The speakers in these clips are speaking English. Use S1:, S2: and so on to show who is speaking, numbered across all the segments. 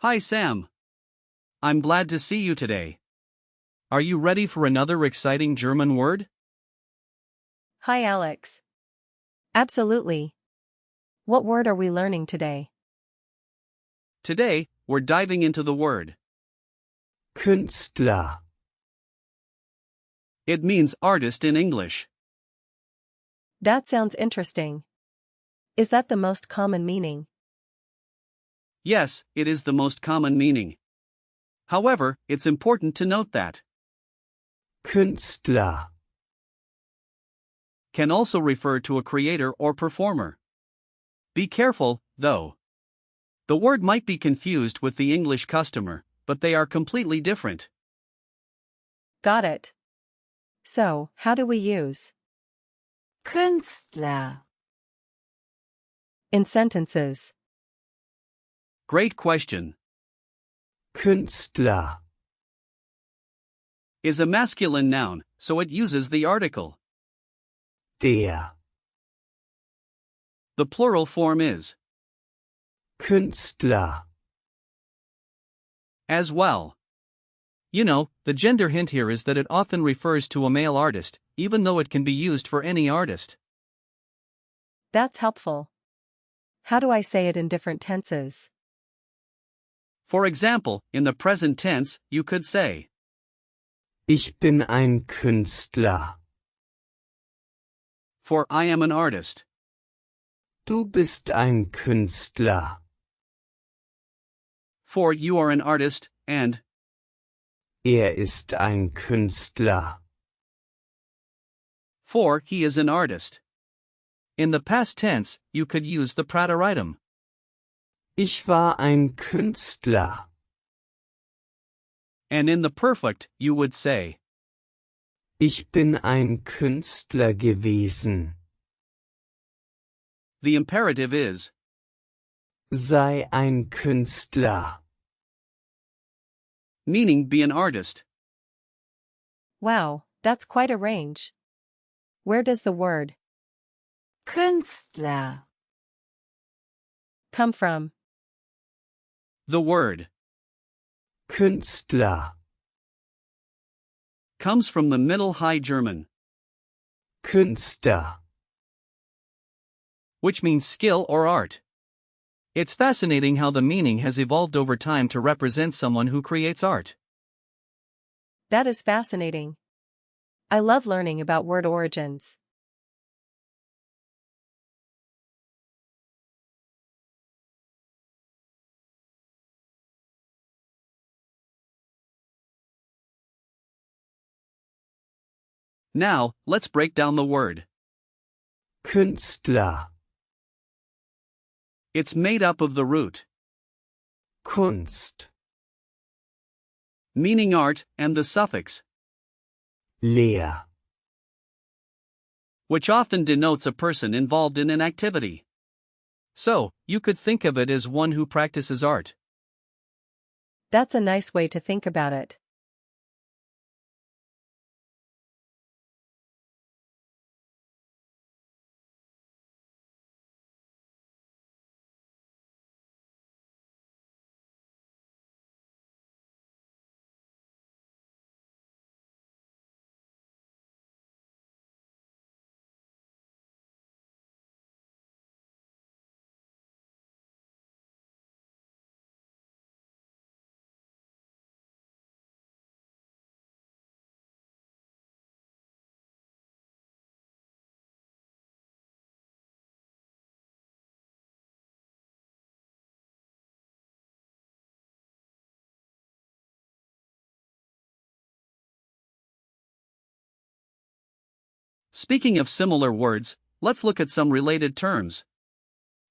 S1: Hi Sam. I'm glad to see you today. Are you ready for another exciting German word?
S2: Hi Alex. Absolutely. What word are we learning today?
S1: Today, we're diving into the word.
S3: Künstler.
S1: It means artist in English.
S2: That sounds interesting. Is that the most common meaning?
S1: Yes, it is the most common meaning. However, it's important to note that
S3: Künstler.
S1: can also refer to a creator or performer. Be careful, though. The word might be confused with the English customer, but they are completely different.
S2: Got it. So, how do we use
S4: Künstler.
S2: in sentences?
S1: Great question.
S3: Künstler.
S1: Is a masculine noun, so it uses the article.
S3: Der.
S1: The plural form is
S3: Künstler.
S1: as well. You know, the gender hint here is that it often refers to a male artist, even though it can be used for any artist.
S2: That's helpful. How do I say it in different tenses?
S1: For example, in the present tense, you could say,
S3: Ich bin ein Künstler.
S1: for I am an artist.
S3: Du bist ein Künstler.
S1: For you are an artist, and
S3: Ist ein Künstler.
S1: for he is an artist. In the past tense, you could use the Präteritum.
S3: Ich war ein Künstler.
S1: And in the perfect, you would say,
S3: Ich bin ein Künstler gewesen.
S1: the imperative is,
S3: Sei ein Künstler.
S1: meaning be an artist.
S2: Wow, that's quite a range. Where does the word
S4: Künstler.
S2: come from?
S1: The word
S3: Künstler.
S1: comes from the Middle High German,
S3: Künster.
S1: which means skill or art. It's fascinating how the meaning has evolved over time to represent someone who creates art.
S2: That is fascinating. I love learning about word origins.
S1: Now, let's break down the word.
S3: Künstler.
S1: It's made up of the root,
S3: Kunst.
S1: meaning art, and the suffix,
S3: Lehr.
S1: which often denotes a person involved in an activity. So, you could think of it as one who practices art.
S2: That's a nice way to think about it.
S1: Speaking of similar words, let's look at some related terms.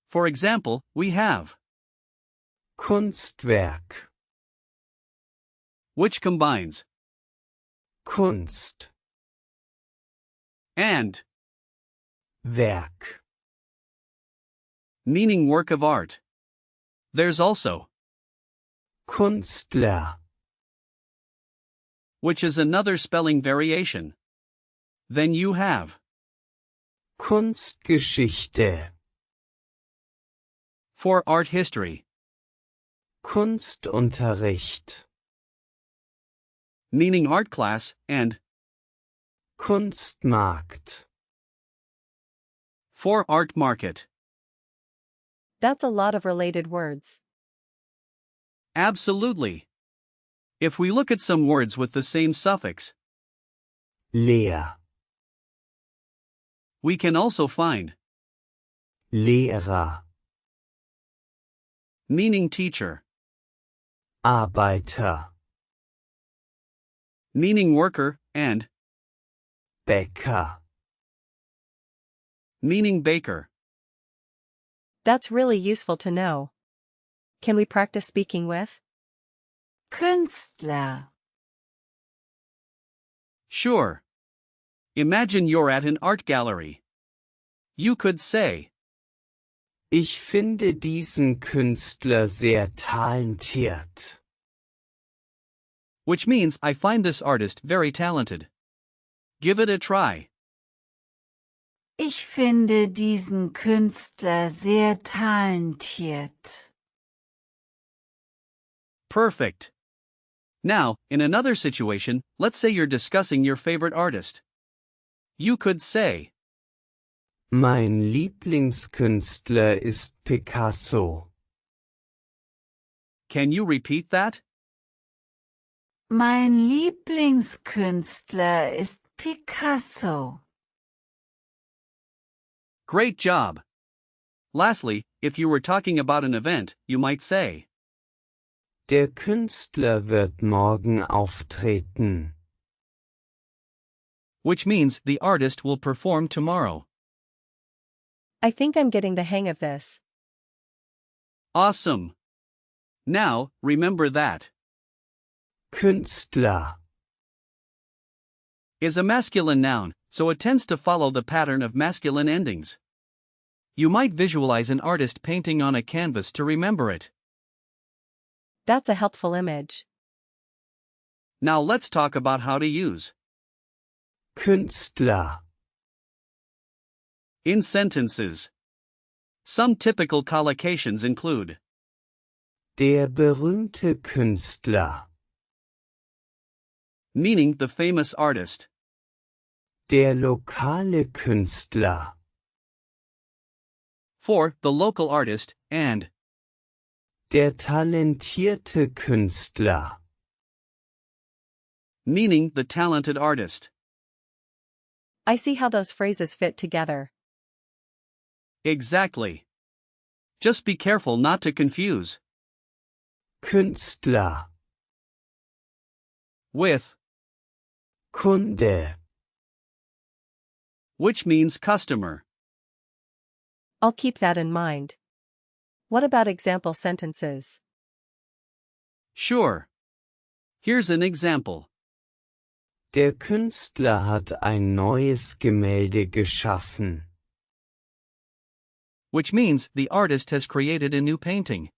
S1: For example, we have
S3: Kunstwerk.
S1: which combines
S3: Kunst.
S1: and,
S3: Werk.
S1: meaning work of art. There's also
S3: Künstler.
S1: which is another spelling variation. Then you have
S3: Kunstgeschichte.
S1: for art history.
S3: Kunstunterricht,
S1: meaning art class, and
S3: Kunstmarkt,
S1: for art market.
S2: That's a lot of related words.
S1: Absolutely. If we look at some words with the same suffix,
S3: leer,
S1: we can also find
S3: Lehrer,
S1: meaning teacher,
S3: Arbeiter,
S1: meaning worker, and
S3: Bäcker,
S1: meaning baker.
S2: That's really useful to know. Can we practice speaking with?
S4: Künstler,
S1: Sure. Imagine you're at an art gallery. You could say,
S3: Ich finde diesen Künstler sehr talentiert.
S1: which means I find this artist very talented. Give it a try.
S4: ich finde diesen Künstler sehr talentiert.
S1: Perfect. Now, in another situation, let's say you're discussing your favorite artist. You could say,
S3: Mein Lieblingskünstler ist Picasso.
S1: can you repeat that?
S4: Mein Lieblingskünstler ist Picasso.
S1: Great job. Lastly, if you were talking about an event, you might say,
S3: Der Künstler wird morgen auftreten.
S1: which means the artist will perform tomorrow.
S2: I think I'm getting the hang of this.
S1: Awesome. Now, remember that
S3: Künstler,
S1: is a masculine noun, so it tends to follow the pattern of masculine endings. You might visualize an artist painting on a canvas to remember it.
S2: That's a helpful image.
S1: Now let's talk about how to use
S3: Künstler,
S1: in sentences. Some typical collocations include
S3: der berühmte Künstler,
S1: meaning the famous artist,
S3: der lokale Künstler,
S1: for the local artist, and
S3: der talentierte Künstler.
S1: meaning the talented artist.
S2: I see how those phrases fit together.
S1: Exactly. Just be careful not to confuse
S3: Künstler,
S1: with,
S3: Kunde,
S1: which means customer.
S2: I'll keep that in mind. What about example sentences?
S1: Sure. Here's an example.
S3: der Künstler hat ein neues Gemälde geschaffen.
S1: Which means the artist has created a new painting.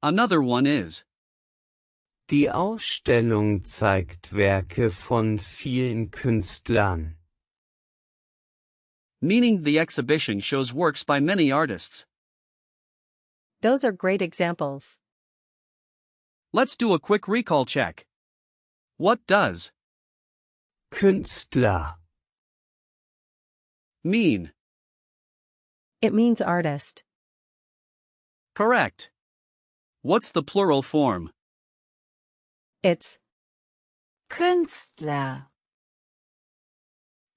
S1: Another one is,
S3: Die Ausstellung zeigt Werke von vielen Künstlern.
S1: meaning the exhibition shows works by many artists.
S2: Those are great examples.
S1: Let's do a quick recall check. What does
S3: Künstler,
S1: mean?
S2: It means artist.
S1: Correct. What's the plural form?
S2: It's
S4: Künstler,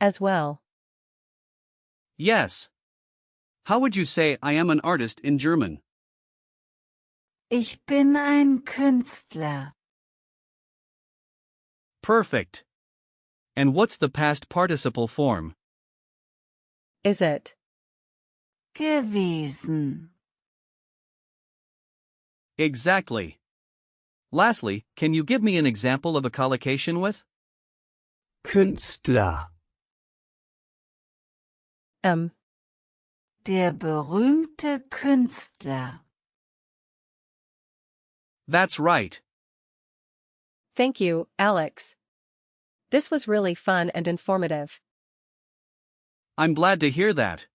S2: as well.
S1: Yes. How would you say I am an artist in German?
S4: ich bin ein Künstler.
S1: Perfect. And what's the past participle form?
S2: Is it?
S4: Gewesen.
S1: Exactly. Lastly, can you give me an example of a collocation with?
S3: Künstler,
S4: Der berühmte Künstler.
S1: That's right.
S2: Thank you, Alex. This was really fun and informative.
S1: I'm glad to hear that.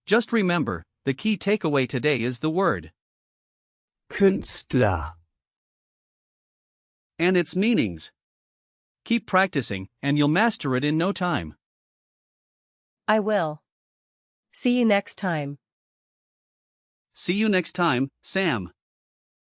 S1: Just remember, the key takeaway today is the word
S3: Künstler.
S1: and its meanings. Keep practicing, and you'll master it in no time.
S2: I will. See you next time.
S1: See you next time, Sam.